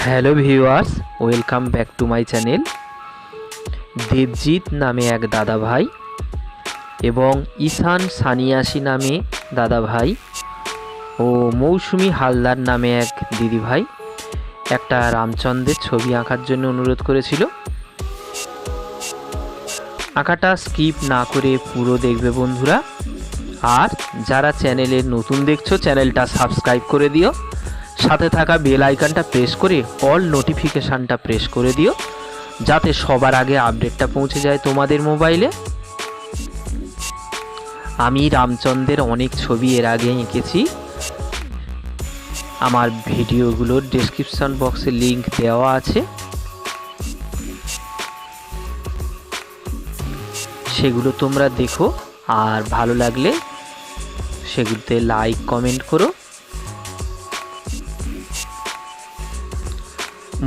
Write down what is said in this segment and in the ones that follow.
Hello viewers, welcome back to my channel. Debjit নামে এক দাদা ভাই এবং ঈশান সানিয়াসি নামে দাদা ভাই ও মৌসুমি হালদার নামে এক দিদি ভাই একটা রামচন্দ্রের ছবি আঁকার জন্য অনুরোধ করেছিল। আঁকাটা স্কিপ না করে পুরো দেখবে বন্ধুরা। আর যারা চ্যানেলে নতুন দেখছো চ্যানেলটা সাবস্ক্রাইব করে দিও, সাথে থাকা বেল আইকনটা প্রেস করে অল নোটিফিকেশানটা প্রেস করে দিও, যাতে সবার আগে আপডেটটা পৌঁছে যায় তোমাদের মোবাইলে। আমি রামচন্দ্রের অনেক ছবি এর আগে এঁকেছি, আমার ভিডিওগুলোর ডেসক্রিপশন বক্সে লিংক দেওয়া আছে, সেগুলো তোমরা দেখো। আর ভালো লাগলে সেগুলোতে লাইক কমেন্ট করো।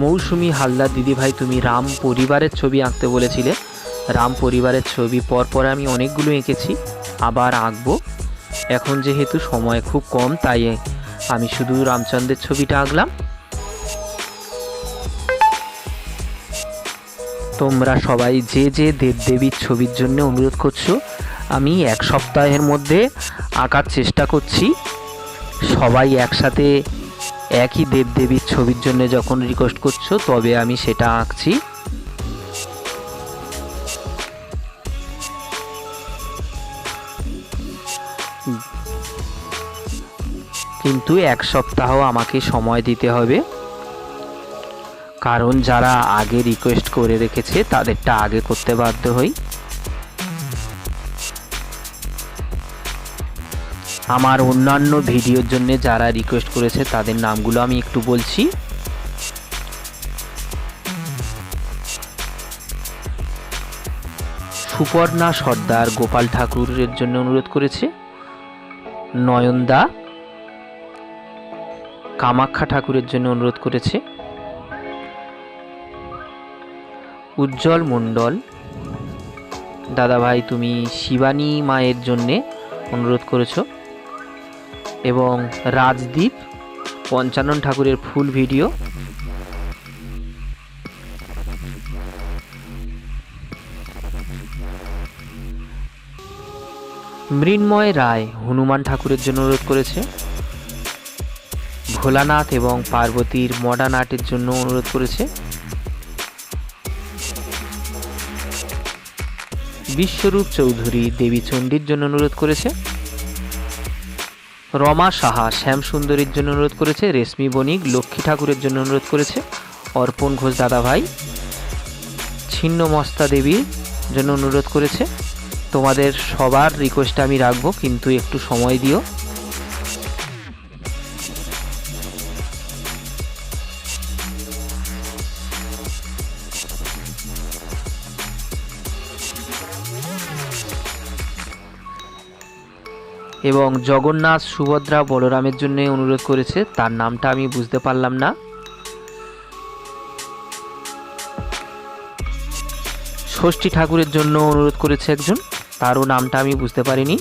মৌসুমি হালদার দিদিভাই, তুমি রাম পরিবারের ছবি আঁকতে বলেছিলে। রাম পরিবারের ছবি পরপর আমি অনেকগুলো এঁকেছি, আবার আঁকবো। এখন যেহেতু সময় খুব কম, তাই আমি শুধু রামচন্দ্রের ছবিটা আঁকলাম। তোমরা সবাই যে যে দেবদেবীর ছবির জন্য অনুরোধ করছো, আমি এক সপ্তাহের মধ্যে আঁকার চেষ্টা করছি। সবাই একসাথে একই দেবদেবীর ছবির জন্য যখন রিকোয়েস্ট করছো, তবে আমি সেটা আঁকছি। কিন্তু এক সপ্তাহ আমাকে সময় দিতে হবে, কারণ যারা আগে রিকোয়েস্ট করে রেখেছে তাদেরটা আগে করতে বাধ্য হই। আমার অন্যান্য ভিডিওর জন্য যারা রিকোয়েস্ট করেছে তাদের নামগুলো আমি একটু বলছি। সুপর্ণা সর্দার গোপাল ঠাকুরের জন্য অনুরোধ করেছে। নয়নদা কামাখ্যা ঠাকুরের জন্য অনুরোধ করেছে। উজ্জ্বল মণ্ডল দাদাভাই, তুমি শিবানী মায়ের জন্যে অনুরোধ করেছো। এবং রাজদীপ পঞ্চানন ঠাকুরের ফুল ভিডিও। মৃন্ময় রায় হনুমান ঠাকুরের জন্য অনুরোধ করেছে। ভোলানাথ এবং পার্বতীর মডার্ন আর্টের জন্য অনুরোধ করেছে। বিশ্বরূপ চৌধুরী দেবী চণ্ডীর জন্য অনুরোধ করেছে। রমা সাহা শ্যামসুন্দরীর জন্য অনুরোধ করেছে। রেশমি বণিক লক্ষ্মী ঠাকুরের জন্য অনুরোধ করেছে। অর্পণ ঘোষ দাদাভাই ছিন্নমস্তা দেবীর জন্য অনুরোধ করেছে। তোমাদের সবার রিকোয়েস্ট আমি রাখবো, কিন্তু একটু সময় দিও। এবং জগন্নাথ সুভদ্রা বলরামের জন্য অনুরোধ করেছে, তার নামটা আমি বুঝতে পারলাম না। ষষ্ঠী ঠাকুরের জন্য অনুরোধ করেছে একজন, তারও নামটা আমি বুঝতে পারিনি।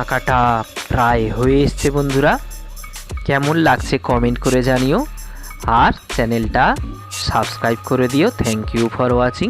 আঁকাটা প্রায় হয়ে এসছে বন্ধুরা। কেমন লাগছে কমেন্ট করে জানিও, আর চ্যানেলটা সাবস্ক্রাইব করে দিও। Thank you for watching.